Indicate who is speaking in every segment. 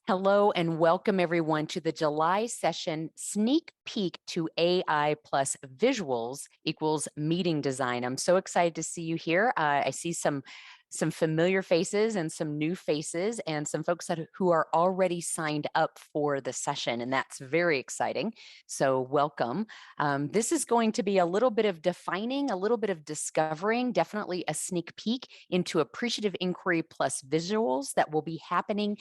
Speaker 1: Hello and welcome everyone to the July session, Sneak Peek to AI plus Visuals equals Meeting Design. I'm so excited to see you here. I see some familiar faces and some new faces and some folks who are already signed up for the session, and that's very exciting. So welcome. This is going to be a little bit of defining, a little bit of discovering, definitely a sneak peek into Appreciative Inquiry plus Visuals that will be happening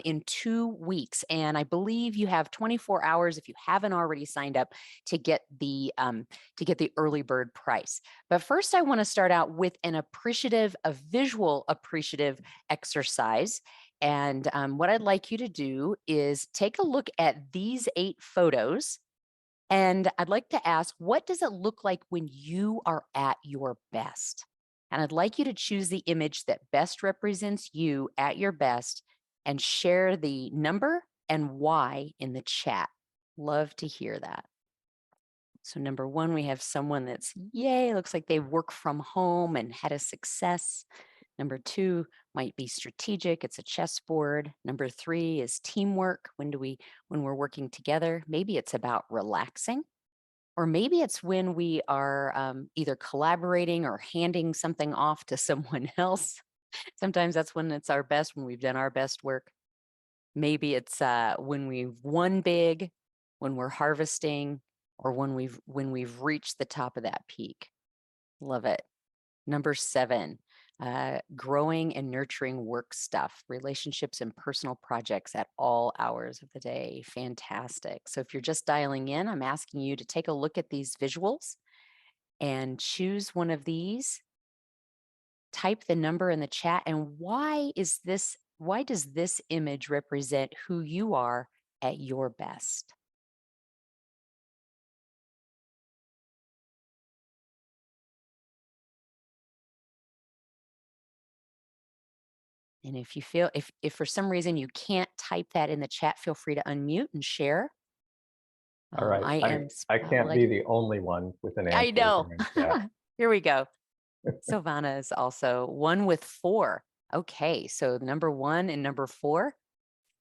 Speaker 1: in 2 weeks. And I believe you have 24 hours if you haven't already signed up to get the early bird price. But first, I want to start out with a visual appreciative exercise. And what I'd like you to do is take a look at these 8 photos. And I'd like to ask, what does it look like when you are at your best? And I'd like you to choose the image that best represents you at your best and share the number and why in the chat. Love to hear that. So number 1, we have someone that's, yay, looks like they work from home and had a success. Number 2 might be strategic. It's a chessboard. Number 3 is teamwork. When we're working together, maybe it's about relaxing, or maybe it's when we are either collaborating or handing something off to someone else. Sometimes that's when it's our best, when we've done our best work. Maybe it's when we've won big, when we're harvesting, or when we've reached the top of that peak. Love it. Number 7, growing and nurturing work stuff, relationships and personal projects at all hours of the day. Fantastic. So if you're just dialing in, I'm asking you to take a look at these visuals and choose one of these. Type the number in the chat, and why does this image represent who you are at your best? And if you feel, if for some reason you can't type that in the chat, feel free to unmute and share.
Speaker 2: All right.
Speaker 1: I am
Speaker 2: I can't be
Speaker 1: spotlight.
Speaker 2: the only one with an
Speaker 1: I
Speaker 2: answer
Speaker 1: know.
Speaker 2: here in chat.
Speaker 1: Here we go. Silvana is also 1 with 4. Okay, so number 1 and number 4.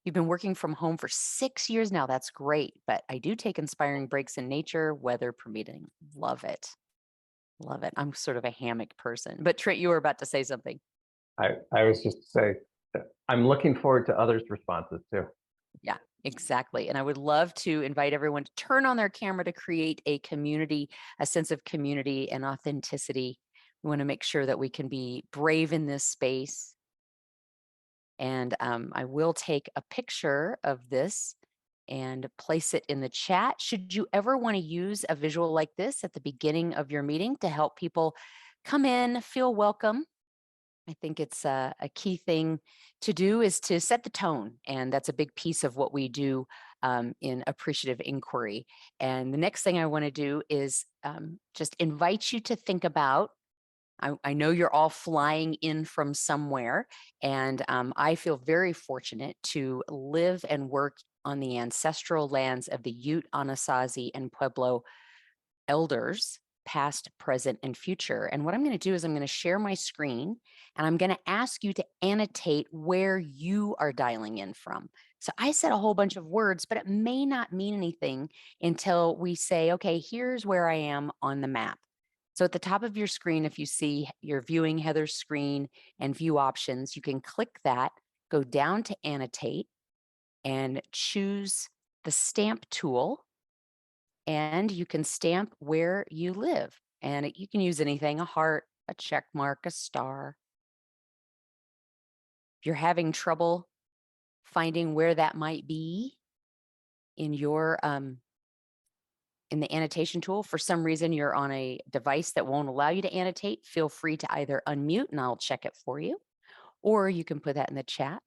Speaker 1: You've been working from home for 6 years now. That's great. But I do take inspiring breaks in nature, weather permitting. Love it. Love it. I'm sort of a hammock person. But Trent, you were about to say something.
Speaker 2: I was just say I'm looking forward to others' responses too.
Speaker 1: Yeah, exactly. And I would love to invite everyone to turn on their camera to create a community, a sense of community and authenticity. We want to make sure that we can be brave in this space. And I will take a picture of this and place it in the chat. Should you ever want to use a visual like this at the beginning of your meeting to help people come in, feel welcome, I think it's a key thing to do is to set the tone. And that's a big piece of what we do in Appreciative Inquiry. And the next thing I want to do is just invite you to think about, I know you're all flying in from somewhere, and I feel very fortunate to live and work on the ancestral lands of the Ute, Anasazi, and Pueblo elders, past, present, and future. And what I'm going to do is I'm going to share my screen, and I'm going to ask you to annotate where you are dialing in from. So I said a whole bunch of words, but it may not mean anything until we say, okay, here's where I am on the map. So at the top of your screen, if you see you're viewing Heather's screen and view options, you can click that, go down to annotate, and choose the stamp tool, and you can stamp where you live. And you can use anything, a heart, a check mark, a star. If you're having trouble finding where that might be in your in the annotation tool, for some reason you're on a device that won't allow you to annotate, feel free to either unmute and I'll check it for you, or you can put that in the chat.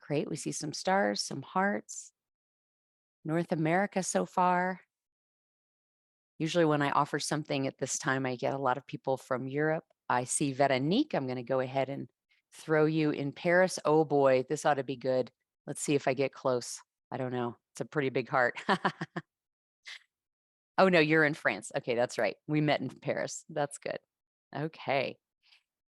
Speaker 1: Great, we see some stars, some hearts. North America so far. Usually when I offer something at this time, I get a lot of people from Europe. I see Veronique. I'm going to go ahead and throw you in Paris. Oh boy, this ought to be good. Let's see if I get close. I don't know. It's a pretty big heart. Oh no, you're in France. Okay, that's right. We met in Paris. That's good. Okay.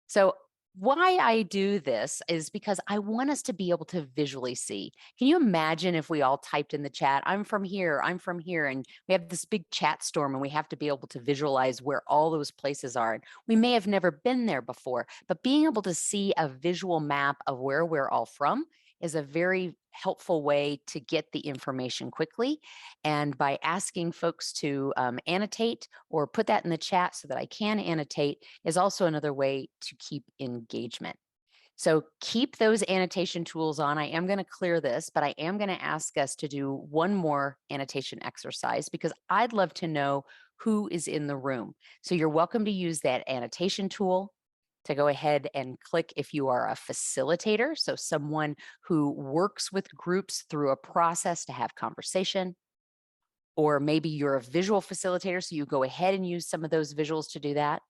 Speaker 1: So why I do this is because I want us to be able to visually see. Can you imagine if we all typed in the chat, I'm from here, and we have this big chat storm and we have to be able to visualize where all those places are. And we may have never been there before, but being able to see a visual map of where we're all from is a very helpful way to get the information quickly. And by asking folks to annotate or put that in the chat so that I can annotate is also another way to keep engagement. So keep those annotation tools on. I am going to clear this, but I am going to ask us to do one more annotation exercise because I'd love to know who is in the room. So you're welcome to use that annotation tool to go ahead and click if you are a facilitator, so someone who works with groups through a process to have conversation, or maybe you're a visual facilitator, so you go ahead and use some of those visuals to do that.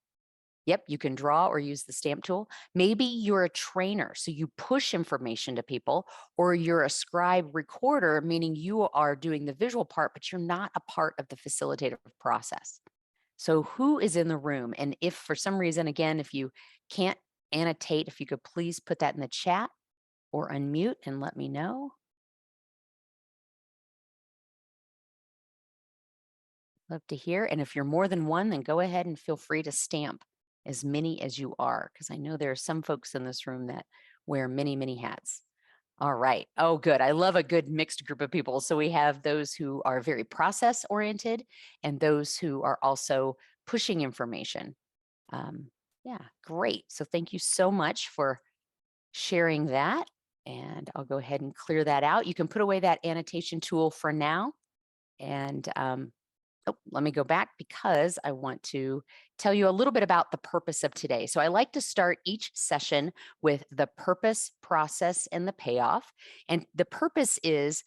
Speaker 1: Yep, you can draw or use the stamp tool. Maybe you're a trainer, so you push information to people, or you're a scribe recorder, meaning you are doing the visual part, but you're not a part of the facilitative process. So who is in the room? And if for some reason, again, if you can't annotate, if you could please put that in the chat or unmute and let me know. Love to hear. And if you're more than one, then go ahead and feel free to stamp as many as you are, because I know there are some folks in this room that wear many, many hats. All right. Oh, good. I love a good mixed group of people. So we have those who are very process oriented and those who are also pushing information. Yeah, great. So thank you so much for sharing that. And I'll go ahead and clear that out. You can put away that annotation tool for now. And oh, let me go back because I want to tell you a little bit about the purpose of today. So I like to start each session with the purpose, process, and the payoff. And the purpose is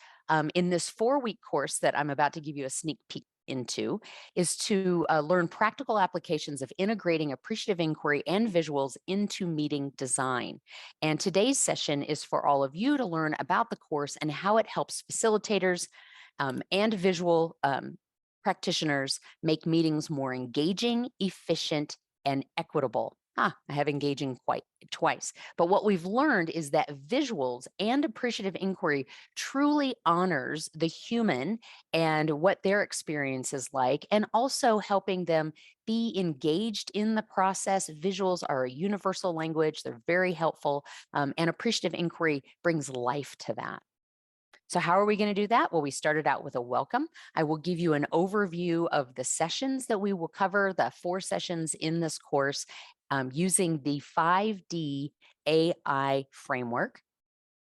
Speaker 1: in this 4-week course that I'm about to give you a sneak peek into is to learn practical applications of integrating appreciative inquiry and visuals into meeting design. And today's session is for all of you to learn about the course and how it helps facilitators and visual practitioners make meetings more engaging, efficient, and equitable. I have engaging quite twice. But what we've learned is that visuals and appreciative inquiry truly honors the human and what their experience is like, and also helping them be engaged in the process. Visuals are a universal language. They're very helpful. And appreciative inquiry brings life to that. So how are we going to do that? Well, we started out with a welcome. I will give you an overview of the sessions that we will cover, the 4 sessions in this course, using the 5D AI framework.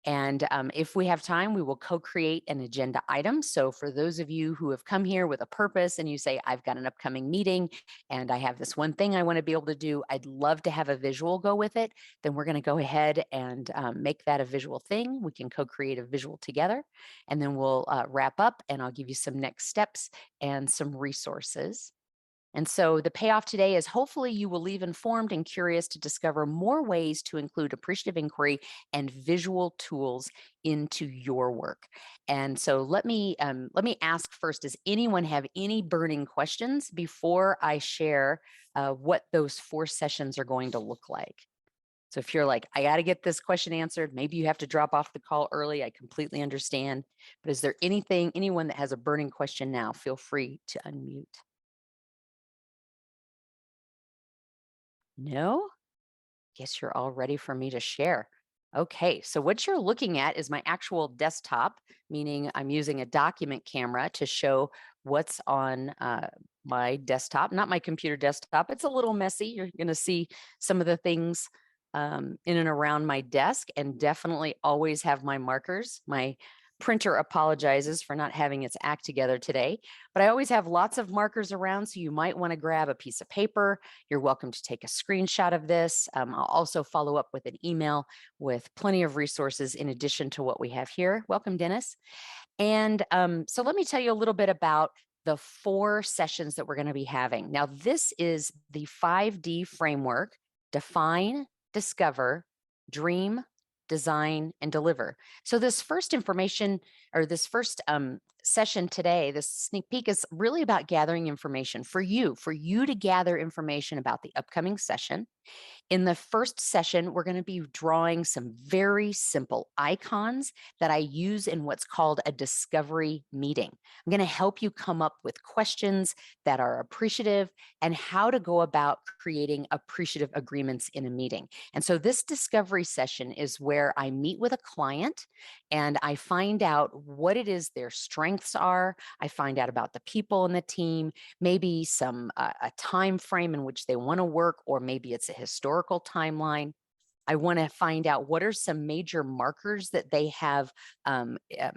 Speaker 1: And if we have time, we will co-create an agenda item. So for those of you who have come here with a purpose and you say, I've got an upcoming meeting and I have this one thing I want to be able to do, I'd love to have a visual go with it. Then we're going to go ahead and make that a visual thing. We can co-create a visual together, and then we'll wrap up and I'll give you some next steps and some resources. And so the payoff today is hopefully you will leave informed and curious to discover more ways to include appreciative inquiry and visual tools into your work. And so let me ask first, does anyone have any burning questions before I share what those 4 sessions are going to look like? So if you're like, I got to get this question answered, maybe you have to drop off the call early. I completely understand. But is there anyone that has a burning question now, feel free to unmute. No? Guess you're all ready for me to share. Okay, so what you're looking at is my actual desktop, meaning I'm using a document camera to show what's on my desktop, not my computer desktop. It's a little messy. You're going to see some of the things in and around my desk, and definitely always have my markers. My printer apologizes for not having its act together today, but I always have lots of markers around, so you might want to grab a piece of paper. You're welcome to take a screenshot of this. I'll also follow up with an email with plenty of resources in addition to what we have here. Welcome, Dennis. And so let me tell you a little bit about the 4 sessions that we're going to be having. Now, this is the 5D framework: define, discover, dream, design, and deliver. So this first information, or this first session today, this sneak peek is really about gathering information for you to gather information about the upcoming session. In the first session, we're going to be drawing some very simple icons that I use in what's called a discovery meeting. I'm going to help you come up with questions that are appreciative and how to go about creating appreciative agreements in a meeting. And so this discovery session is where I meet with a client and I find out what it is their strengths are. I find out about the people in the team, maybe some a time frame in which they want to work, or maybe it's a historical timeline. I want to find out what are some major markers that they have,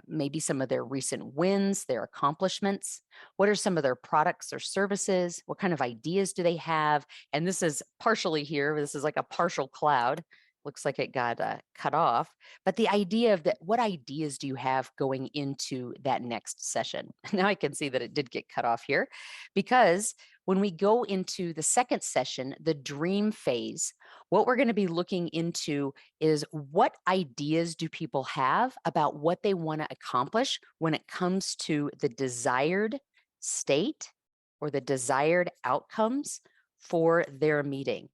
Speaker 1: maybe some of their recent wins, their accomplishments. What are some of their products or services? What kind of ideas do they have? And this is partially here. This is like a partial cloud. Looks like it got cut off. But the idea of that, what ideas do you have going into that next session? Now I can see that it did get cut off here, because when we go into the second session, the dream phase, what we're going to be looking into is what ideas do people have about what they want to accomplish when it comes to the desired state or the desired outcomes for their meeting.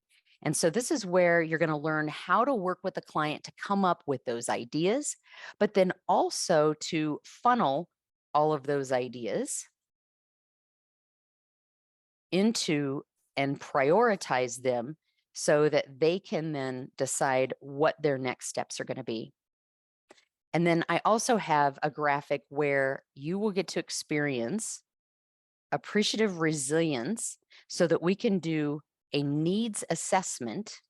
Speaker 1: And so this is where you're going to learn how to work with the client to come up with those ideas, but then also to funnel all of those ideas into and prioritize them so that they can then decide what their next steps are going to be. And then I also have a graphic where you will get to experience appreciative resilience so that we can do a needs assessment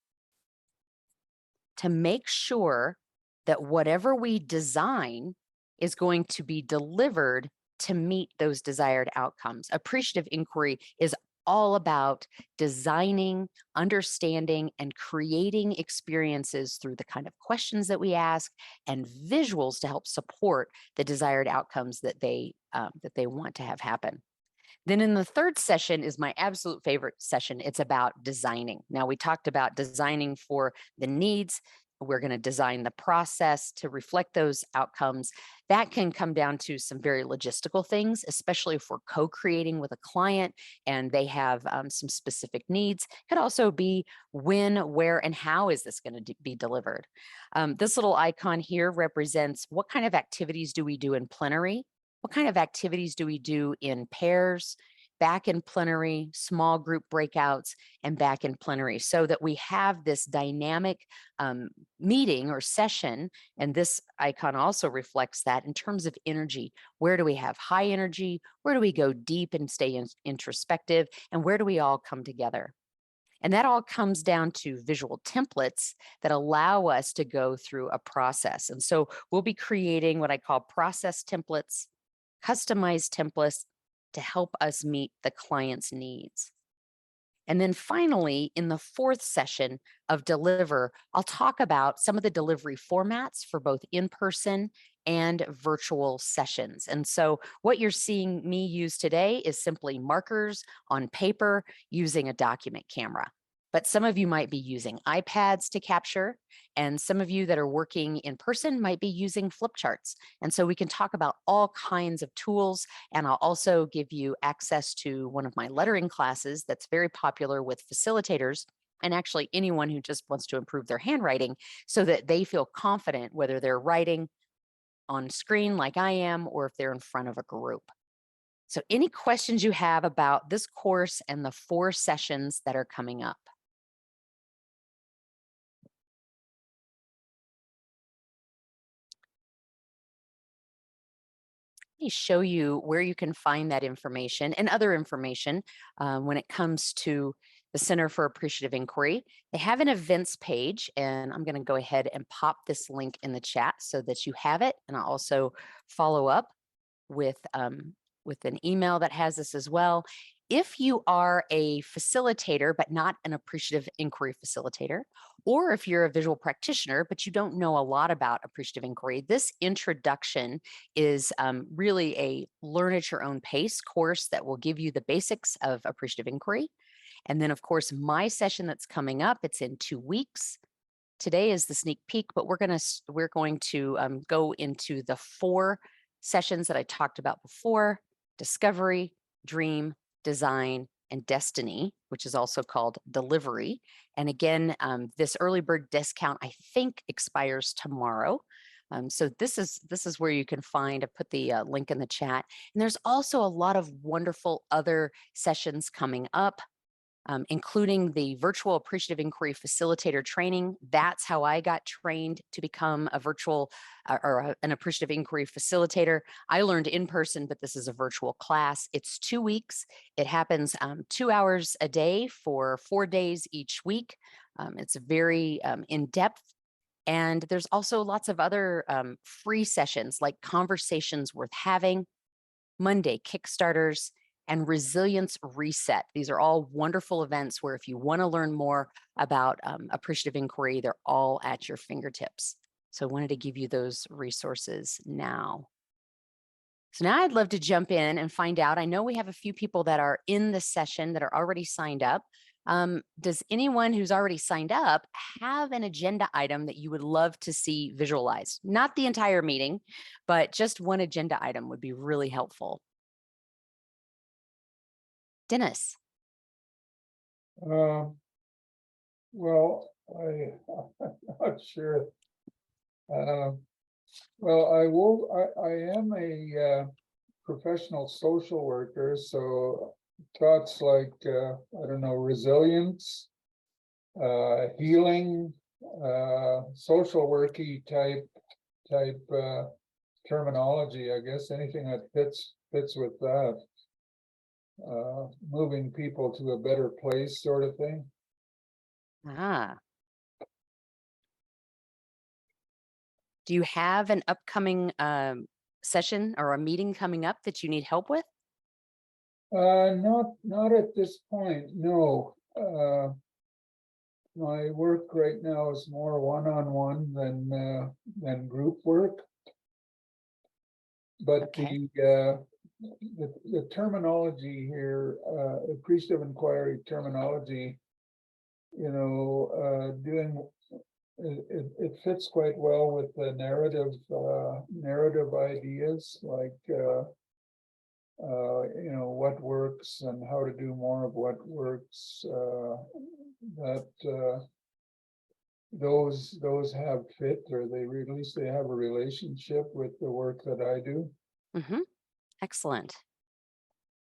Speaker 1: to make sure that whatever we design is going to be delivered to meet those desired outcomes. Appreciative inquiry is all about designing, understanding, and creating experiences through the kind of questions that we ask and visuals to help support the desired outcomes that they want to have happen. Then in the third session is my absolute favorite session. It's about designing. Now we talked about designing for the needs. We're going to design the process to reflect those outcomes. That can come down to some very logistical things, especially if we're co-creating with a client and they have some specific needs. It could also be when, where, and how is this going to be delivered. This little icon here represents what kind of activities do we do in plenary? What kind of activities do we do in pairs, back in plenary, small group breakouts, and back in plenary, so that we have this dynamic meeting or session. And this icon also reflects that in terms of energy. Where do we have high energy? Where do we go deep and stay introspective? And where do we all come together? And that all comes down to visual templates that allow us to go through a process. And so we'll be creating what I call process templates, customized templates to help us meet the client's needs. And then finally, in the fourth session of Deliver, I'll talk about some of the delivery formats for both in-person and virtual sessions. And so what you're seeing me use today is simply markers on paper using a document camera. But some of you might be using iPads to capture, and some of you that are working in person might be using flip charts. And so we can talk about all kinds of tools, and I'll also give you access to one of my lettering classes that's very popular with facilitators and actually anyone who just wants to improve their handwriting so that they feel confident whether they're writing on screen like I am or if they're in front of a group. So any questions you have about this course and the 4 sessions that are coming up? Me show you where you can find that information and other information when it comes to the Center for Appreciative Inquiry. They have an events page, and I'm going to go ahead and pop this link in the chat so that you have it. And I'll also follow up with an email that has this as well. If you are a facilitator, but not an appreciative inquiry facilitator, or if you're a visual practitioner, but you don't know a lot about appreciative inquiry, this introduction is really a learn at your own pace course that will give you the basics of appreciative inquiry. And then, of course, my session that's coming up, it's in 2 weeks. Today is the sneak peek, but we're going to go into the 4 sessions that I talked about before: discovery, dream, design, and destiny, which is also called delivery. And again, this early bird discount, I think, expires tomorrow. So this is where you can find. I put the link in the chat. And there's also a lot of wonderful other sessions coming up, including the virtual appreciative inquiry facilitator training. That's how I got trained to become a virtual an appreciative inquiry facilitator. I learned in person, but this is a virtual class. It's 2 weeks. It happens 2 hours a day for 4 days each week. It's very in-depth. And there's also lots of other free sessions like Conversations Worth Having, Monday Kickstarters, and Resilience Reset. These are all wonderful events where if you want to learn more about appreciative inquiry, they're all at your fingertips. So I wanted to give you those resources now. So now I'd love to jump in and find out. I know we have a few people that are in the session that are already signed up. Does anyone who's already signed up have an agenda item that you would love to see visualized? Not the entire meeting, but just one agenda item would be really helpful. Dennis.
Speaker 3: Well, I'm not sure. Well, I am a professional social worker, so thoughts like, I don't know, resilience, healing, social worky type terminology, I guess, anything that fits with that. Moving people to a better place, sort of thing.
Speaker 1: Do you have an upcoming session or a meeting coming up that you need help with?
Speaker 3: Not at this point, no. My work right now is more one-on-one than group work. But
Speaker 1: Okay.
Speaker 3: the terminology here, appreciative inquiry terminology, doing it fits quite well with the narrative ideas, like what works and how to do more of what works. Those have fit, or at least they have a relationship with the work that I do.
Speaker 1: Mm-hmm. Excellent.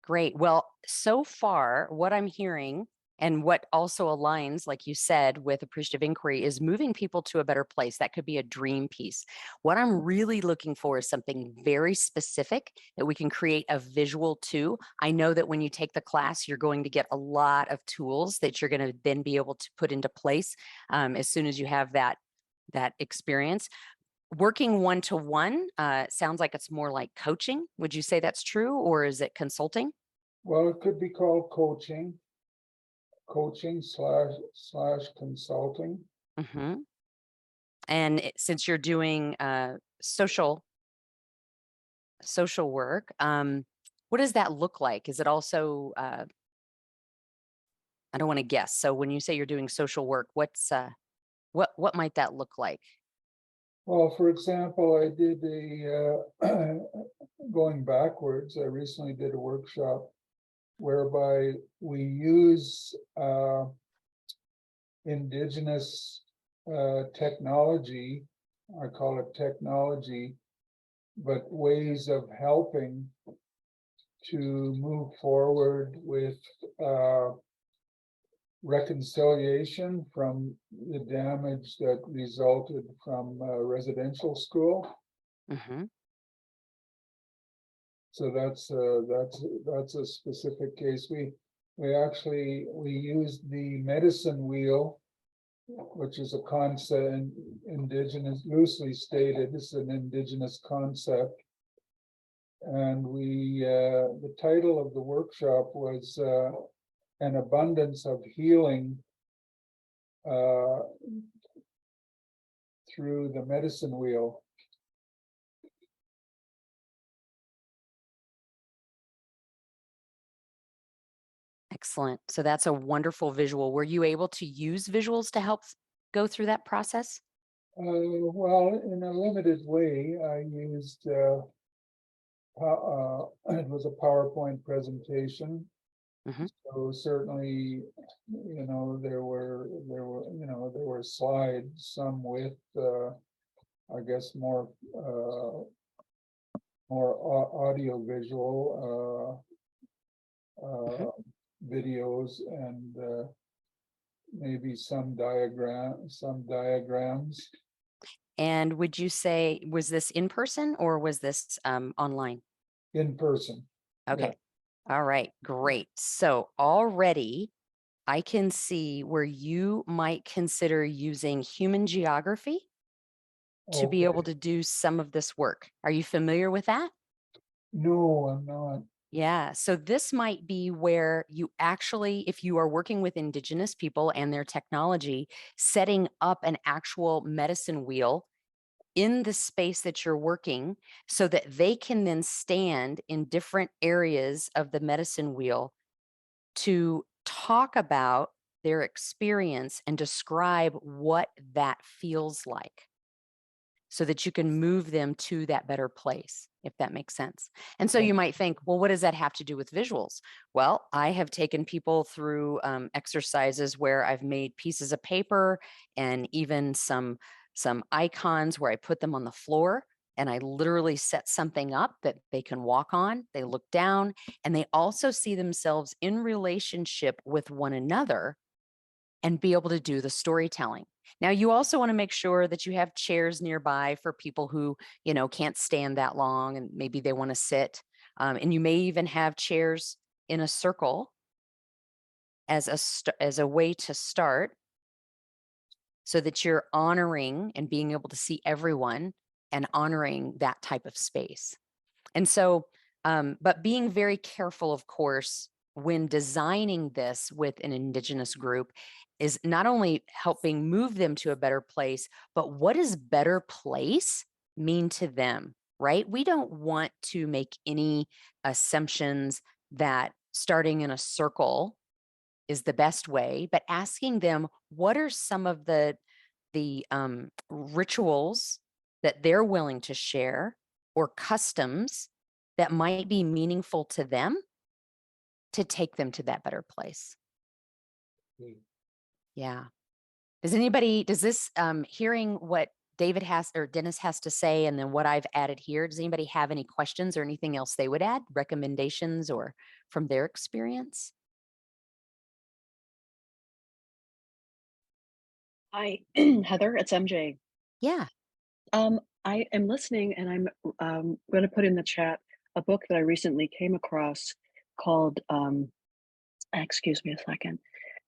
Speaker 1: Great. Well, so far, what I'm hearing and what also aligns, like you said, with appreciative inquiry is moving people to a better place. That could be a dream piece. What I'm really looking for is something very specific that we can create a visual to. I know that when you take the class, you're going to get a lot of tools that you're going to then be able to put into place as soon as you have that experience. Working one-to-one sounds like it's more like coaching. Would you say that's true, or is it consulting?
Speaker 3: Well, it could be called coaching slash consulting.
Speaker 1: Mm-hmm. And since you're doing social work, what does that look like? Is it also, I don't want to guess. So when you say you're doing social work, what might that look like?
Speaker 3: Well, for example, I did going backwards, I recently did a workshop whereby we use indigenous technology, I call it technology, but ways of helping to move forward with reconciliation from the damage that resulted from residential school.
Speaker 1: Mm-hmm.
Speaker 3: So that's a specific case. We used the medicine wheel, which is a concept, indigenous, loosely stated, it's an indigenous concept. And the title of the workshop was An Abundance of Healing through the medicine wheel.
Speaker 1: Excellent. So that's a wonderful visual. Were you able to use visuals to help go through that process?
Speaker 3: Well, in a limited way, I used it was a PowerPoint presentation.
Speaker 1: Mhm.
Speaker 3: So certainly, there were slides, some with, I guess, more audio visual,
Speaker 1: Mhm.
Speaker 3: videos, and maybe some diagrams
Speaker 1: And would you say, was this in person or was this online?
Speaker 3: in person.
Speaker 1: Okay. All right. Great. So already I can see where you might consider using human geography to be
Speaker 3: Okay.
Speaker 1: able to do some of this work. Are you familiar with that?
Speaker 3: No, I'm not.
Speaker 1: Yeah. So this might be where you actually, if you are working with Indigenous people and their technology, setting up an actual medicine wheel in the space that you're working so that they can then stand in different areas of the medicine wheel to talk about their experience and describe what that feels like so that you can move them to that better place, if that makes sense. And so you might think, well, what does that have to do with visuals? Well, I have taken people through exercises where I've made pieces of paper and even some icons where I put them on the floor and I literally set something up that they can walk on. They look down and they also see themselves in relationship with one another and be able to do the storytelling. Now, you also want to make sure that you have chairs nearby for people who, can't stand that long and maybe they want to sit. And you may even have chairs in a circle as a way to start so that you're honoring and being able to see everyone and honoring that type of space. And so, but being very careful, of course, when designing this with an Indigenous group is not only helping move them to a better place, but what does better place mean to them, right? We don't want to make any assumptions that starting in a circle is the best way, but asking them what are some of the rituals that they're willing to share or customs that might be meaningful to them to take them to that better place. Yeah. Does this hearing what David has or Dennis has to say and then what I've added here, does anybody have any questions or anything else they would add, recommendations or from their experience?
Speaker 4: Hi, Heather, it's MJ.
Speaker 1: Yeah.
Speaker 4: I am listening and I'm going to put in the chat a book that I recently came across called, excuse me a second.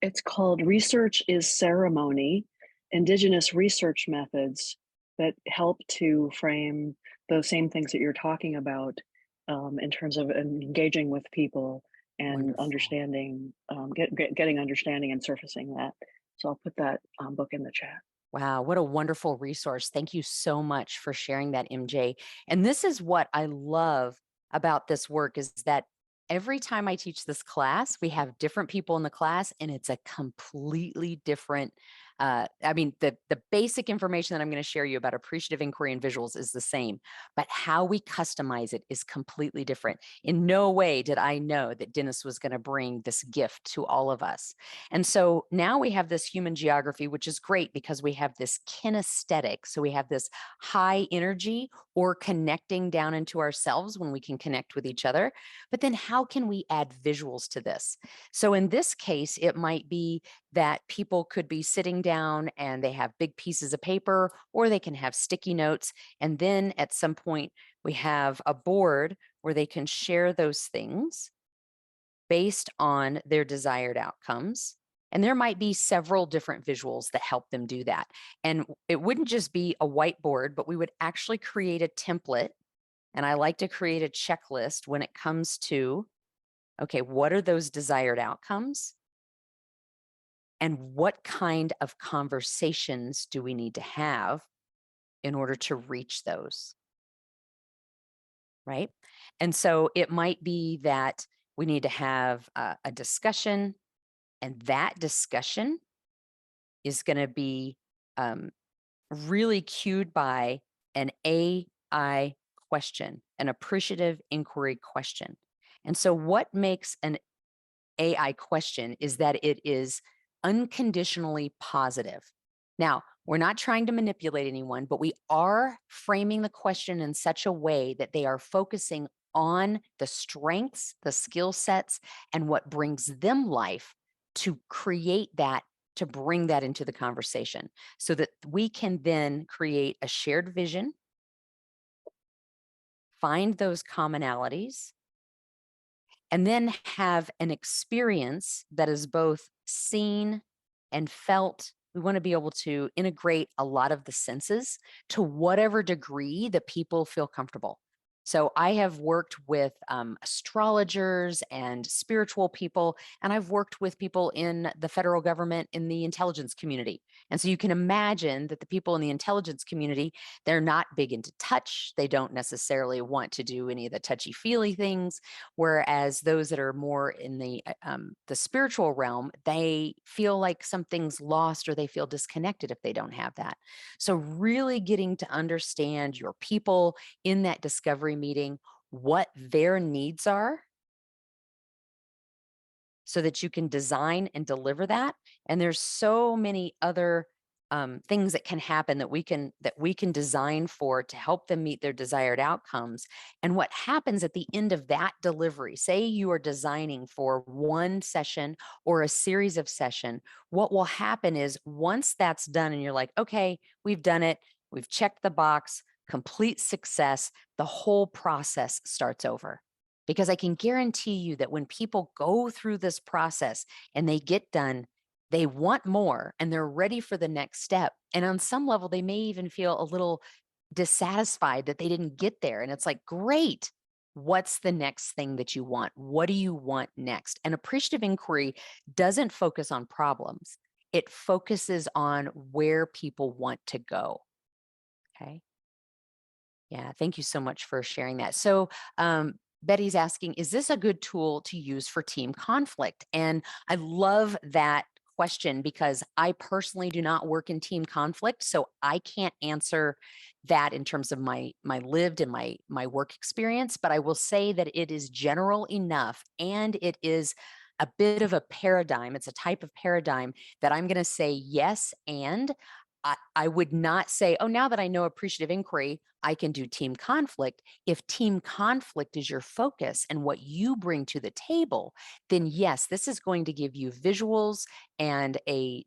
Speaker 4: It's called Research is Ceremony, Indigenous Research Methods that help to frame those same things that you're talking about in terms of engaging with people and
Speaker 1: Wonderful.
Speaker 4: understanding, getting understanding and surfacing that. So I'll put that book in the chat.
Speaker 1: Wow, what a wonderful resource. Thank you so much for sharing that, MJ. And this is what I love about this work is that every time I teach this class, we have different people in the class and it's a completely different the basic information that I'm going to share you about appreciative inquiry and visuals is the same, but how we customize it is completely different. In no way did I know that Dennis was going to bring this gift to all of us. And so now we have this human geography, which is great because we have this kinesthetic. So we have this high energy or connecting down into ourselves when we can connect with each other. But then how can we add visuals to this? So in this case, it might be that people could be sitting down and they have big pieces of paper, or they can have sticky notes. And then at some point, we have a board where they can share those things based on their desired outcomes. And there might be several different visuals that help them do that. And it wouldn't just be a whiteboard, but we would actually create a template. And I like to create a checklist when it comes to, okay, what are those desired outcomes? And what kind of conversations do we need to have in order to reach those? Right? And so it might be that we need to have a discussion, and that discussion is going to be really cued by an AI question, an appreciative inquiry question. And so what makes an AI question is that it is unconditionally positive. Now, we're not trying to manipulate anyone, but we are framing the question in such a way that they are focusing on the strengths, the skill sets, and what brings them life to create that, to bring that into the conversation so that we can then create a shared vision, find those commonalities, and then have an experience that is both seen and felt. We want to be able to integrate a lot of the senses to whatever degree the people feel comfortable. So I have worked with astrologers and spiritual people, and I've worked with people in the federal government in the intelligence community. And so you can imagine that the people in the intelligence community, they're not big into touch. They don't necessarily want to do any of the touchy-feely things. Whereas those that are more in the spiritual realm, they feel like something's lost or they feel disconnected if they don't have that. So really getting to understand your people in that discovery meeting, what their needs are, so that you can design and deliver that. And there's so many other things that can happen that we can design for to help them meet their desired outcomes. And what happens at the end of that delivery, say you are designing for one session or a series of session, what will happen is once that's done and you're like, okay, we've done it, we've checked the box, complete success, the whole process starts over. Because I can guarantee you that when people go through this process and they get done, they want more and they're ready for the next step. And on some level, they may even feel a little dissatisfied that they didn't get there. And it's like, great. What's the next thing that you want? What do you want next? And appreciative inquiry doesn't focus on problems. It focuses on where people want to go. Okay. Yeah. Thank you so much for sharing that. So, Betty's asking, is this a good tool to use for team conflict? And I love that question because I personally do not work in team conflict, so I can't answer that in terms of my lived and my work experience, but I will say that it is general enough and it is a bit of a paradigm. It's a type of paradigm that I'm going to say yes, and I would not say, oh, now that I know appreciative inquiry, I can do team conflict. If team conflict is your focus and what you bring to the table, then yes, this is going to give you visuals and a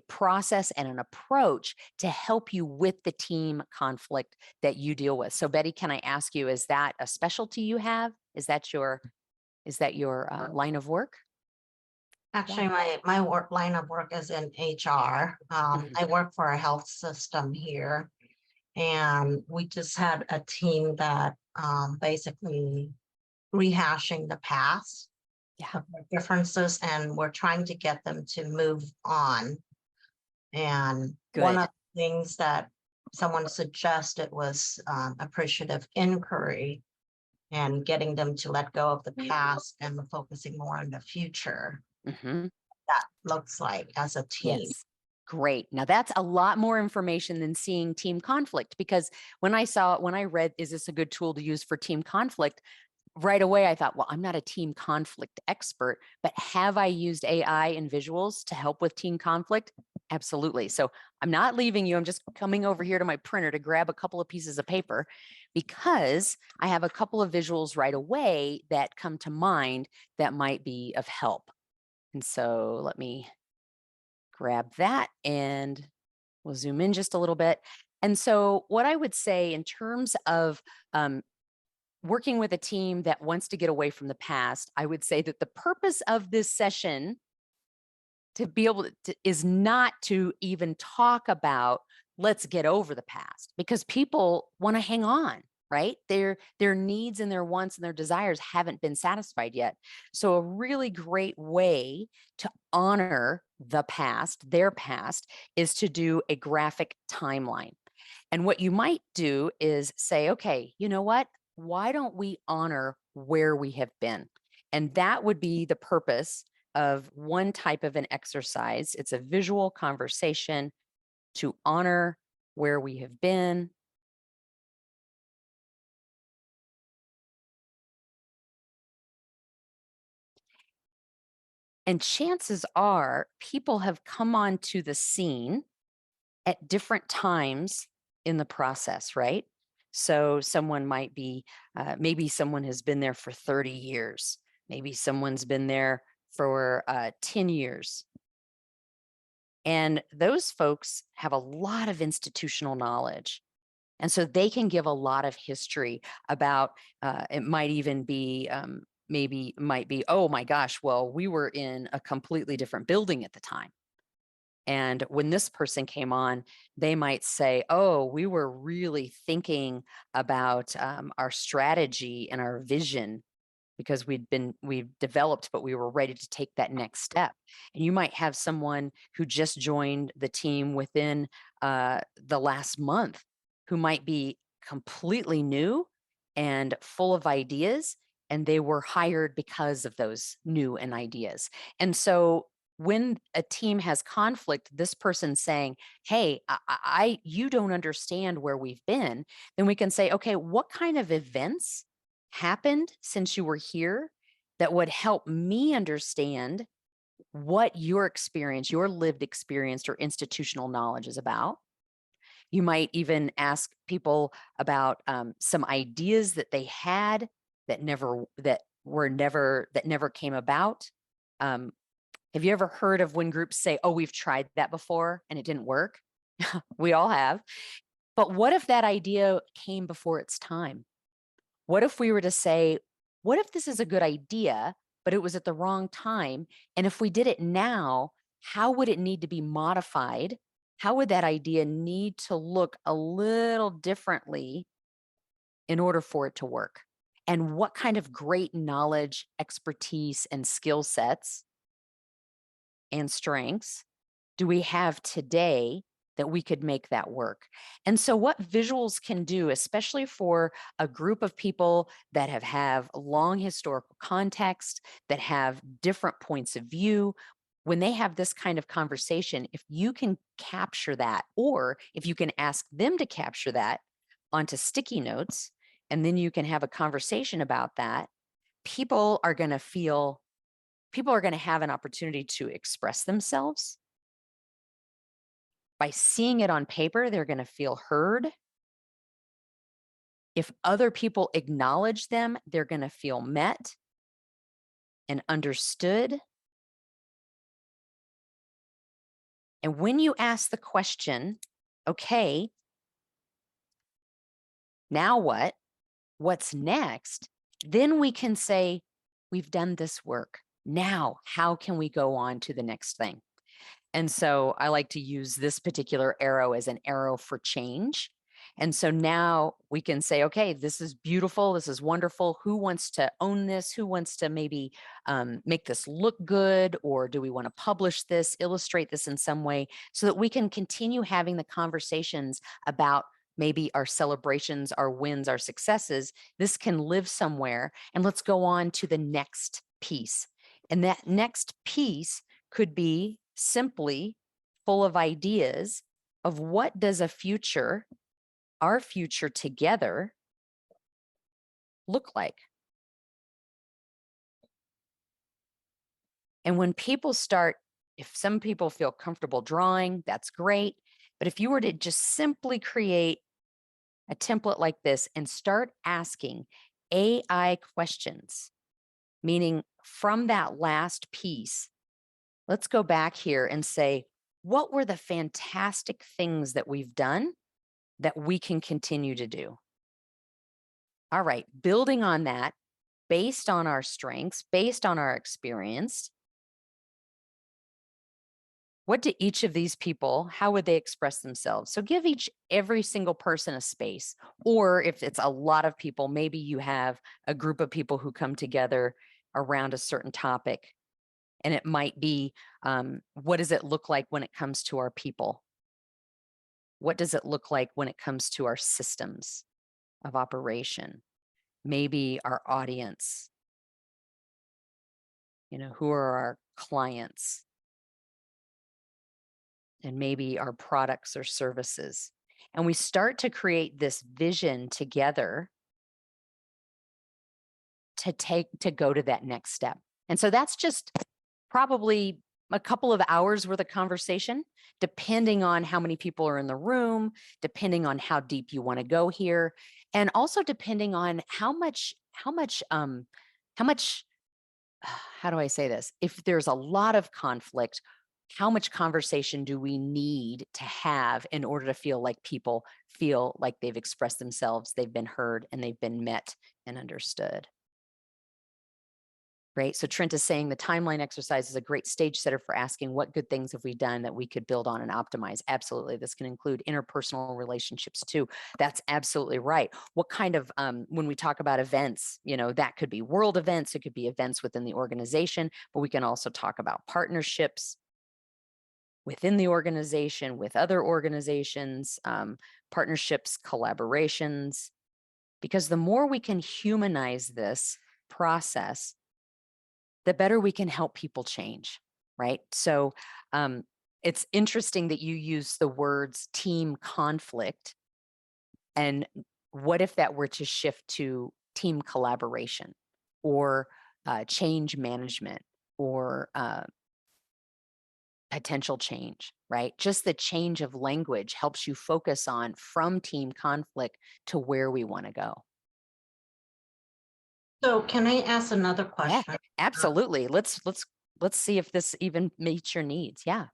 Speaker 1: process and an approach to help you with the team conflict that you deal with. So Betty, can I ask you, is that a specialty you have? Is that your line of work?
Speaker 5: Actually, my work line of work is in HR. I work for a health system here, and we just had a team that basically rehashing the past, of their differences, and we're trying to get them to move on. And one of the things that someone suggested was appreciative inquiry and getting them to let go of the past and focusing more on the future. That looks like as a team.
Speaker 1: Yes. Great. Now that's a lot more information than seeing team conflict, because when I read, is this a good tool to use for team conflict? Right away, I thought, well, I'm not a team conflict expert, but have I used AI and visuals to help with team conflict? Absolutely. So I'm not leaving you. I'm just coming over here to my printer to grab a couple of pieces of paper because I have a couple of visuals right away that come to mind that might be of help. And so let me grab that and we'll zoom in just a little bit. And so what I would say in terms of working with a team that wants to get away from the past, I would say that the purpose of this session to be able to is not to even talk about let's get over the past, because people want to hang on, right? Their needs and their wants and their desires haven't been satisfied yet. So a really great way to honor the past, their past, is to do a graphic timeline. And what you might do is say, okay, you know what? Why don't we honor where we have been? And that would be the purpose of one type of an exercise. It's a visual conversation to honor where we have been And chances are people have come onto the scene at different times in the process, right? So someone might be, maybe someone has been there for 30 years. Maybe someone's been there for 10 years. And those folks have a lot of institutional knowledge. And so they can give a lot of history about, it might even be, maybe might be, oh my gosh, well, we were in a completely different building at the time. And when this person came on, they might say, oh, we were really thinking about our strategy and our vision because we've developed, but we were ready to take that next step. And you might have someone who just joined the team within the last month who might be completely new and full of ideas, and they were hired because of those new and ideas. And so when a team has conflict, this person saying, hey, you don't understand where we've been, then we can say, okay, what kind of events happened since you were here that would help me understand what your experience, your lived experience or institutional knowledge is about. You might even ask people about some ideas that they had that never came about. Have you ever heard of when groups say, oh, we've tried that before and it didn't work? We all have. But what if that idea came before its time? What if we were to say, what if this is a good idea, but it was at the wrong time? And if we did it now, how would it need to be modified? How would that idea need to look a little differently in order for it to work? And what kind of great knowledge, expertise, and skill sets and strengths do we have today that we could make that work? And so what visuals can do, especially for a group of people that have long historical context, that have different points of view, when they have this kind of conversation, if you can capture that, or if you can ask them to capture that onto sticky notes, and then you can have a conversation about that, people are going to have an opportunity to express themselves. By seeing it on paper, they're going to feel heard. If other people acknowledge them, they're going to feel met and understood. And when you ask the question, okay, now what? What's next? Then we can say, we've done this work. Now, how can we go on to the next thing? And so I like to use this particular arrow as an arrow for change. And so now we can say, okay, this is beautiful. This is wonderful. Who wants to own this? Who wants to maybe make this look good? Or do we want to publish this, illustrate this in some way so that we can continue having the conversations about maybe our celebrations, our wins, our successes? This can live somewhere. And let's go on to the next piece. And that next piece could be simply full of ideas of what does our future together look like? And when people start, if some people feel comfortable drawing, that's great. But if you were to just simply create a template like this and start asking AI questions, meaning from that last piece, let's go back here and say, what were the fantastic things that we've done that we can continue to do? All right, building on that, based on our strengths, based on our experience, what do each of these people, how would they express themselves? So give every single person a space. Or if it's a lot of people, maybe you have a group of people who come together around a certain topic. And it might be, what does it look like when it comes to our people? What does it look like when it comes to our systems of operation? Maybe our audience, who are our clients? And maybe our products or services. And we start to create this vision together to go to that next step. And so that's just probably a couple of hours worth of conversation, depending on how many people are in the room, depending on how deep you want to go here, and also depending on how much, how do I say this? If there's a lot of conflict, how much conversation do we need to have in order to feel like people feel like they've expressed themselves, they've been heard, and they've been met and understood? Right. So Trent is saying the timeline exercise is a great stage setter for asking what good things have we done that we could build on and optimize. Absolutely. This can include interpersonal relationships too. That's absolutely right. What kind of, when we talk about events, you know, that could be world events, it could be events within the organization, but we can also talk about partnerships within the organization, with other organizations, partnerships, collaborations, because the more we can humanize this process, the better we can help people change, right? So it's interesting that you use the words team conflict. And what if that were to shift to team collaboration or change management or potential change, right? Just the change of language helps you focus on from team conflict to where we want to go.
Speaker 5: So can I ask another
Speaker 1: Yeah,
Speaker 5: question?
Speaker 1: absolutely. Let's see if this even meets your needs. Yeah.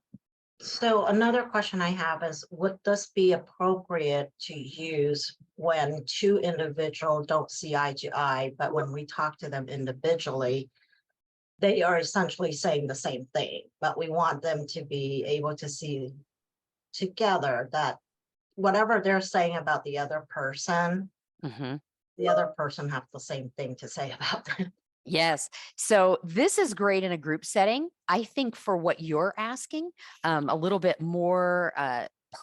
Speaker 5: So another question I have is, would this be appropriate to use when two individuals don't see eye to eye, but when we talk to them individually, they are essentially saying the same thing, but we want them to be able to see together that whatever they're saying about the other person,
Speaker 1: Mm-hmm.
Speaker 5: the other person have the same thing to say about them.
Speaker 1: Yes. So this is great in a group setting. I think for what you're asking, a little bit more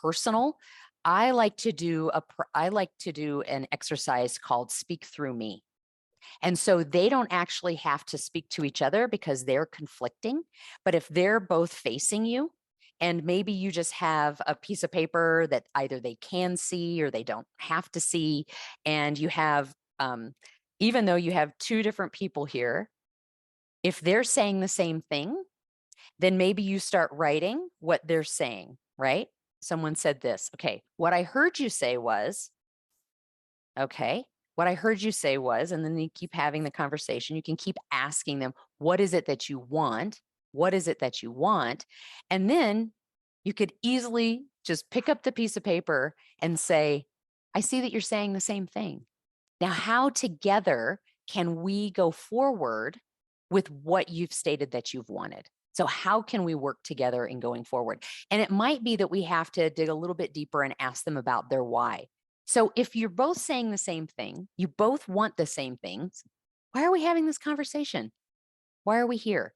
Speaker 1: personal, I like to do an exercise called Speak Through Me. And so they don't actually have to speak to each other because they're conflicting. But if they're both facing you, and maybe you just have a piece of paper that either they can see or they don't have to see, and you have, even though you have two different people here, if they're saying the same thing, then maybe you start writing what they're saying, right? Someone said this. Okay, what I heard you say was, okay, what I heard you say was, and then you keep having the conversation. You can keep asking them, what is it that you want? What is it that you want? And then you could easily just pick up the piece of paper and say, I see that you're saying the same thing. Now, how together can we go forward with what you've stated that you've wanted? So how can we work together in going forward? And it might be that we have to dig a little bit deeper and ask them about their why. So if you're both saying the same thing, you both want the same things, why are we having this conversation? Why are we here?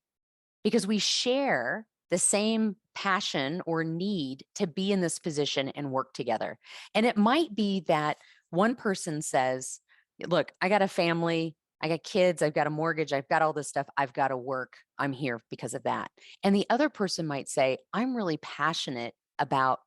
Speaker 1: Because we share the same passion or need to be in this position and work together. And it might be that one person says, look, I got a family, I got kids, I've got a mortgage, I've got all this stuff, I've got to work, I'm here because of that. And the other person might say, I'm really passionate about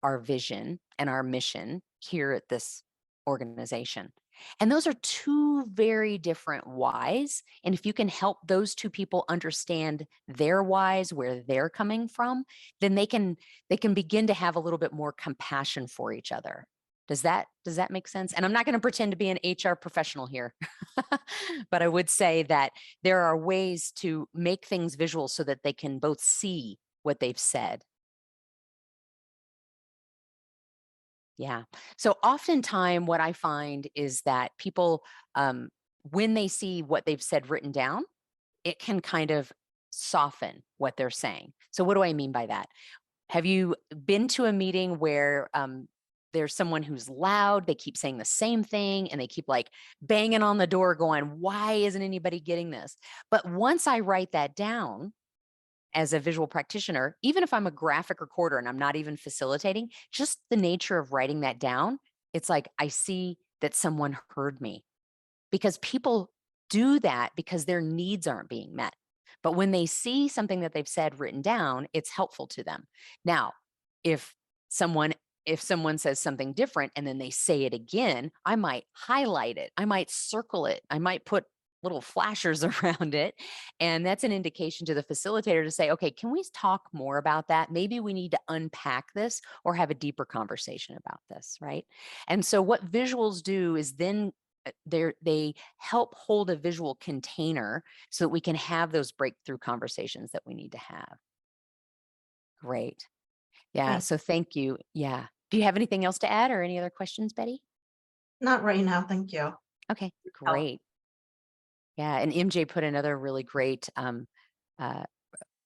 Speaker 1: our vision and our mission here at this organization. And those are two very different whys. And if you can help those two people understand their whys, where they're coming from, then they can begin to have a little bit more compassion for each other. Does that make sense? And I'm not going to pretend to be an HR professional here, but I would say that there are ways to make things visual so that they can both see what they've said. Yeah. So oftentimes what I find is that people, when they see what they've said written down, it can kind of soften what they're saying. So what do I mean by that? Have you been to a meeting where there's someone who's loud, they keep saying the same thing and they keep like banging on the door going, why isn't anybody getting this? But once I write that down, as a visual practitioner, even if I'm a graphic recorder and I'm not even facilitating, just the nature of writing that down, it's like I see that someone heard me, because people do that because their needs aren't being met. But when they see something that they've said written down, it's helpful to them. Now, if someone says something different and then they say it again, I might highlight it, I might circle it, I might put little flashers around it. And that's an indication to the facilitator to say, okay, can we talk more about that? Maybe we need to unpack this or have a deeper conversation about this, right? And so what visuals do is then they help hold a visual container so that we can have those breakthrough conversations that we need to have. Great. Yeah,
Speaker 5: Thank-
Speaker 1: so thank you. Yeah. Do you have anything else to add or any other questions, Betty?
Speaker 5: Not right now, thank you.
Speaker 1: Okay, great. Yeah, and MJ put another really great uh,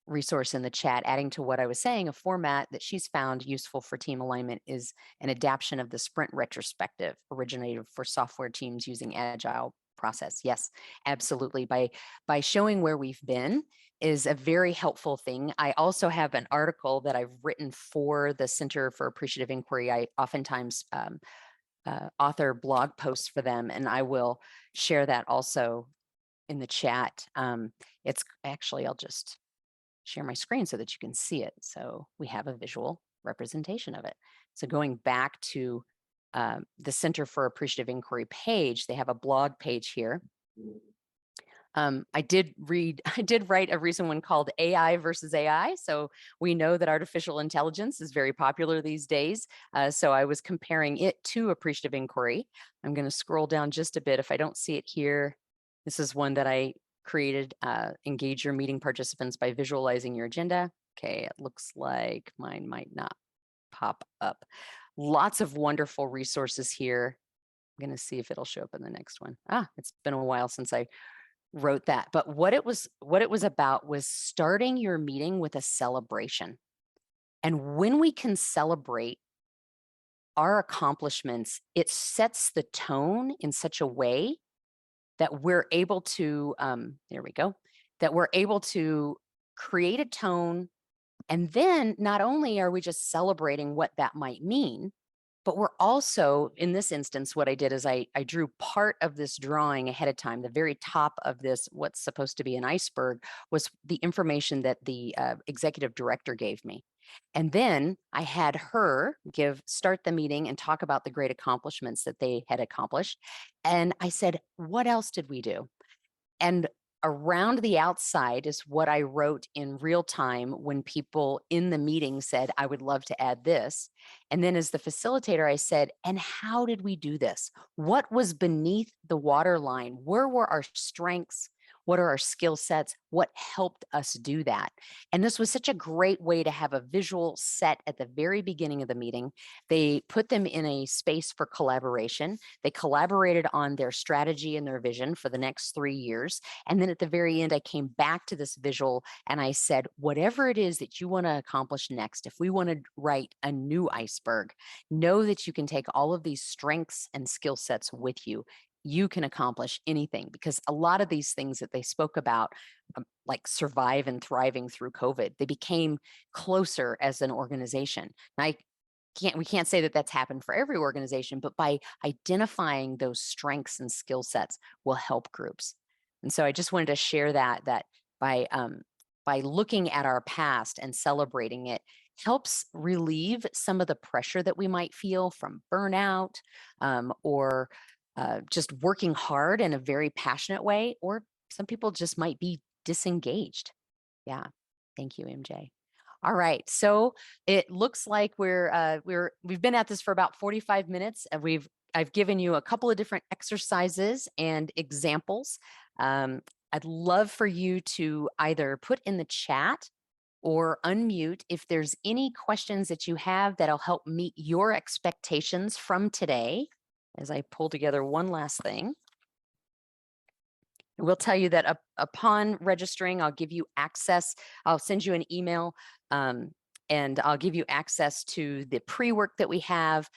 Speaker 1: resource in the chat, adding to what I was saying. A format that she's found useful for team alignment is an adaptation of the sprint retrospective originated for software teams using agile process. Yes, absolutely. By showing where we've been is a very helpful thing. I also have an article that I've written for the Center for Appreciative Inquiry. I oftentimes author blog posts for them, and I will share that also in the chat. It's actually, I'll just share my screen so that you can see it. So we have a visual representation of it. So going back to the Center for Appreciative Inquiry page, they have a blog page here. I did write a recent one called AI versus AI. So we know that artificial intelligence is very popular these days. So I was comparing it to Appreciative Inquiry. I'm going to scroll down just a bit. If I don't see it here, this is one that I created. Engage your meeting participants by visualizing your agenda. Okay, it looks like mine might not pop up. Lots of wonderful resources here. I'm going to see if it'll show up in the next one. It's been a while since I wrote that, but what it was about was starting your meeting with a celebration. And when we can celebrate our accomplishments, it sets the tone in such a way that we're able to there we go, that we're able to create a tone. And then not only are we just celebrating what that might mean, but we're also, in this instance, what I did is I drew part of this drawing ahead of time. The very top of this, what's supposed to be an iceberg, was the information that the executive director gave me. And then I had her start the meeting and talk about the great accomplishments that they had accomplished. And I said, what else did we do? And around the outside is what I wrote in real time when people in the meeting said, I would love to add this. And then as the facilitator, I said, and how did we do this? What was beneath the waterline? Where were our strengths? What are our skill sets? What helped us do that? And this was such a great way to have a visual set at the very beginning of the meeting. They put them in a space for collaboration. They collaborated on their strategy and their vision for the next 3 years. And then at the very end, I came back to this visual and I said, whatever it is that you want to accomplish next, if we want to write a new iceberg, know that you can take all of these strengths and skill sets with you. You can accomplish anything, because a lot of these things that they spoke about, like survive and thriving through COVID, they became closer as an organization. And we can't say that that's happened for every organization, but by identifying those strengths and skill sets will help groups. And so I just wanted to share that by looking at our past and celebrating it helps relieve some of the pressure that we might feel from burnout or just working hard in a very passionate way, or some people just might be disengaged. Yeah. Thank you, MJ. All right. So it looks like we've been at this for about 45 minutes, and I've given you a couple of different exercises and examples. I'd love for you to either put in the chat or unmute if there's any questions that you have that'll help meet your expectations from today. As I pull together one last thing, we'll tell you that upon registering, I'll give you access. I'll send you an email and I'll give you access to the pre-work that we have.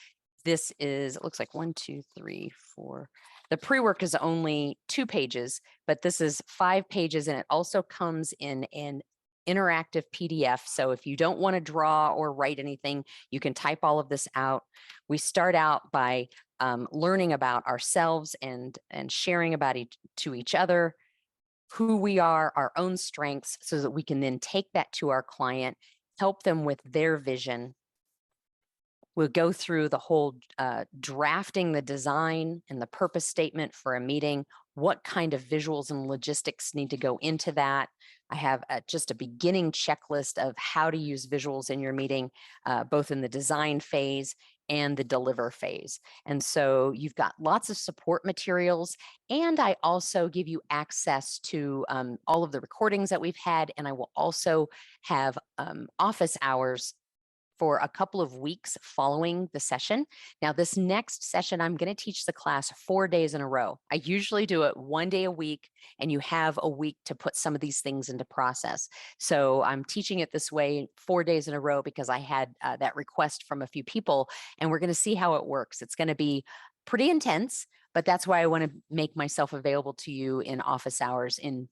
Speaker 1: This is, it looks like 1, 2, 3, 4. The pre-work is only 2 pages, but this is 5 pages, and it also comes in an interactive PDF. So if you don't want to draw or write anything, you can type all of this out. We start out by learning about ourselves and sharing about to each other, who we are, our own strengths, so that we can then take that to our client, help them with their vision. We'll go through the whole drafting the design and the purpose statement for a meeting, what kind of visuals and logistics need to go into that. I have just a beginning checklist of how to use visuals in your meeting, both in the design phase and the deliver phase. And so you've got lots of support materials, and I also give you access to all of the recordings that we've had, and I will also have office hours for a couple of weeks following the session. Now, this next session, I'm going to teach the class 4 days in a row. I usually do it 1 day a week, and you have a week to put some of these things into process. So I'm teaching it this way 4 days in a row because I had that request from a few people, and we're going to see how it works. It's going to be pretty intense, but that's why I want to make myself available to you in office hours in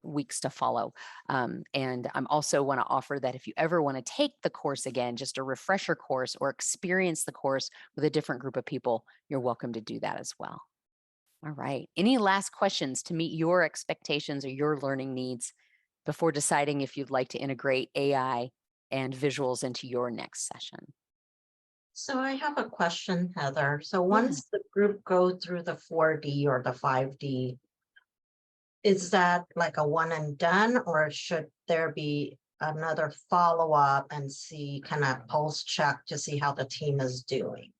Speaker 1: weeks to follow. And I'm also want to offer that if you ever want to take the course again, just a refresher course, or experience the course with a different group of people, you're welcome to do that as well. All right. Any last questions to meet your expectations or your learning needs before deciding if you'd like to integrate AI and visuals into your next session?
Speaker 5: So I have a question, Heather. So once the group go through the 4D or the 5D, is that like a one and done, or should there be another follow-up and see kind of pulse check to see how the team is doing?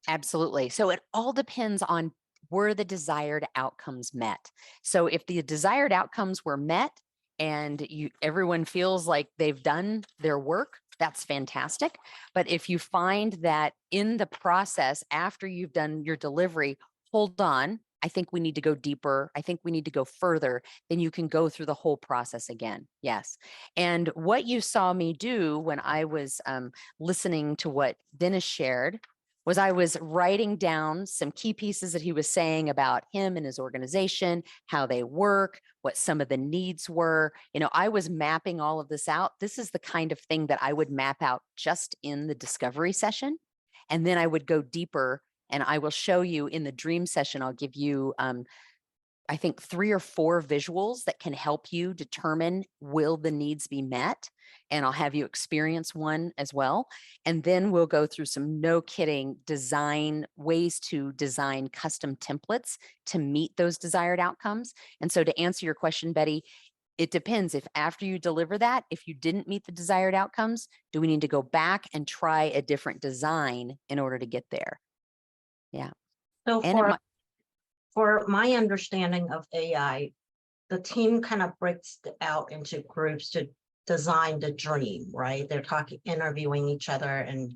Speaker 1: Absolutely. So it all depends on were the desired outcomes met. So if the desired outcomes were met and everyone feels like they've done their work, that's fantastic. But if you find that in the process, after you've done your delivery, hold on, I think we need to go deeper, I think we need to go further, then you can go through the whole process again. Yes. And what you saw me do when I was listening to what Dennis shared was I was writing down some key pieces that he was saying about him and his organization, how they work, what some of the needs were. You know, I was mapping all of this out. This is the kind of thing that I would map out just in the discovery session. And then I would go deeper, and I will show you in the dream session. I'll give you I think 3 or 4 visuals that can help you determine will the needs be met. And I'll have you experience one as well. And then we'll go through some no kidding ways to design custom templates to meet those desired outcomes. And so to answer your question, Betty, it depends if after you deliver that, if you didn't meet the desired outcomes, do we need to go back and try a different design in order to get there? Yeah.
Speaker 5: So
Speaker 1: And
Speaker 5: for my understanding of AI, the team kind of breaks out into groups to design the dream, right? They're interviewing each other and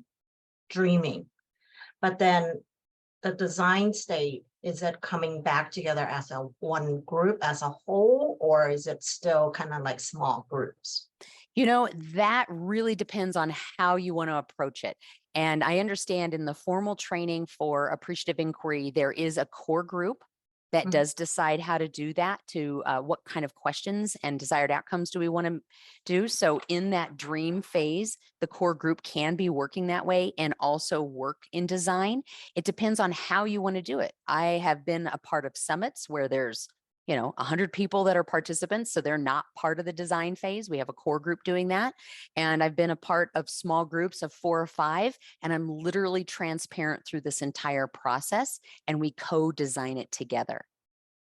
Speaker 5: dreaming. But then the design state, is it coming back together as one group as a whole, or is it still kind of like small groups?
Speaker 1: you know, that really depends on how you want to approach it. And I understand in the formal training for Appreciative Inquiry, there is a core group that does decide how to do that, to what kind of questions and desired outcomes do we want to do. So in that dream phase, the core group can be working that way and also work in design. It depends on how you want to do it. I have been a part of summits where there's 100 people that are participants, so they're not part of the design phase. We have a core group doing that. And I've been a part of small groups of 4 or 5, and I'm literally transparent through this entire process, and we co-design it together.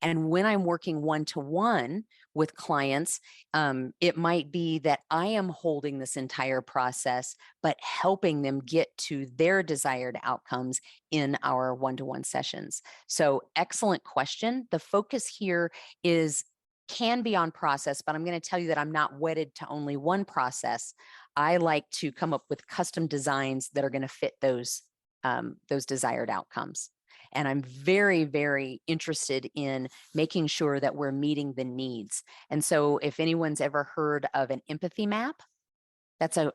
Speaker 1: And when I'm working one-to-one with clients, it might be that I am holding this entire process, but helping them get to their desired outcomes in our one-to-one sessions. So excellent question. The focus here can be on process, but I'm going to tell you that I'm not wedded to only one process. I like to come up with custom designs that are going to fit those desired outcomes. And I'm very, very interested in making sure that we're meeting the needs. And so if anyone's ever heard of an empathy map, that's a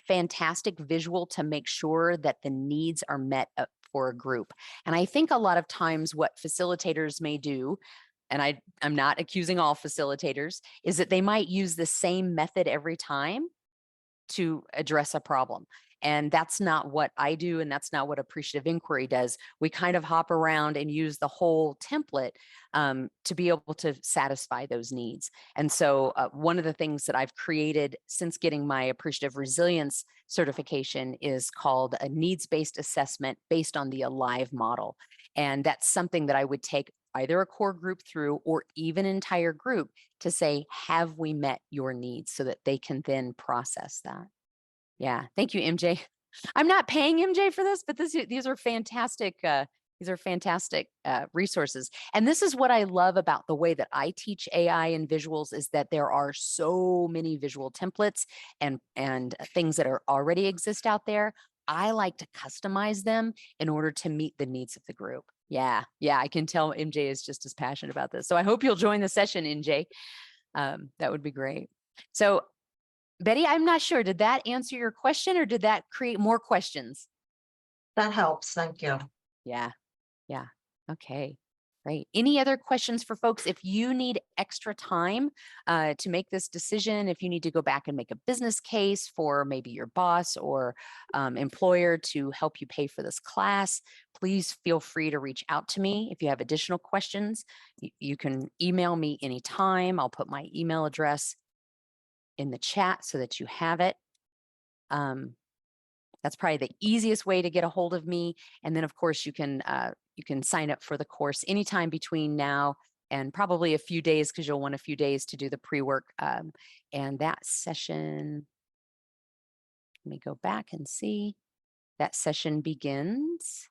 Speaker 1: fantastic visual to make sure that the needs are met for a group. And I think a lot of times what facilitators may do, and I'm not accusing all facilitators, is that they might use the same method every time to address a problem. And that's not what I do, and that's not what Appreciative Inquiry does. We kind of hop around and use the whole template to be able to satisfy those needs. And so one of the things that I've created since getting my Appreciative Resilience certification is called a needs-based assessment based on the ALIVE model. And that's something that I would take either a core group through or even entire group to say, have we met your needs, so that they can then process that. Yeah. Thank you, MJ. I'm not paying MJ for this, but these are fantastic. These are fantastic resources. And this is what I love about the way that I teach AI and visuals, is that there are so many visual templates and things that are already exist out there. I like to customize them in order to meet the needs of the group. Yeah, I can tell MJ is just as passionate about this. So I hope you'll join the session, MJ. That would be great. So Betty, I'm not sure, did that answer your question or did that create more questions?
Speaker 5: That helps. Thank you.
Speaker 1: Yeah. Okay, great. Any other questions for folks? If you need extra time to make this decision, if you need to go back and make a business case for maybe your boss or employer to help you pay for this class, please feel free to reach out to me. If you have additional questions, you can email me anytime. I'll put my email address in the chat so that you have it. That's probably the easiest way to get a hold of me. And then of course you can sign up for the course anytime between now and probably a few days, because you'll want a few days to do the pre-work. And that session, let me go back and see, that session begins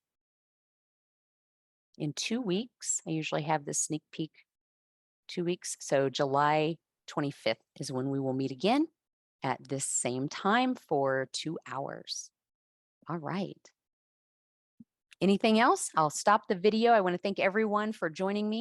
Speaker 1: in 2 weeks. I usually have the sneak peek 2 weeks. So July 25th is when we will meet again at this same time for 2 hours. All right. Anything else? I'll stop the video. I want to thank everyone for joining me.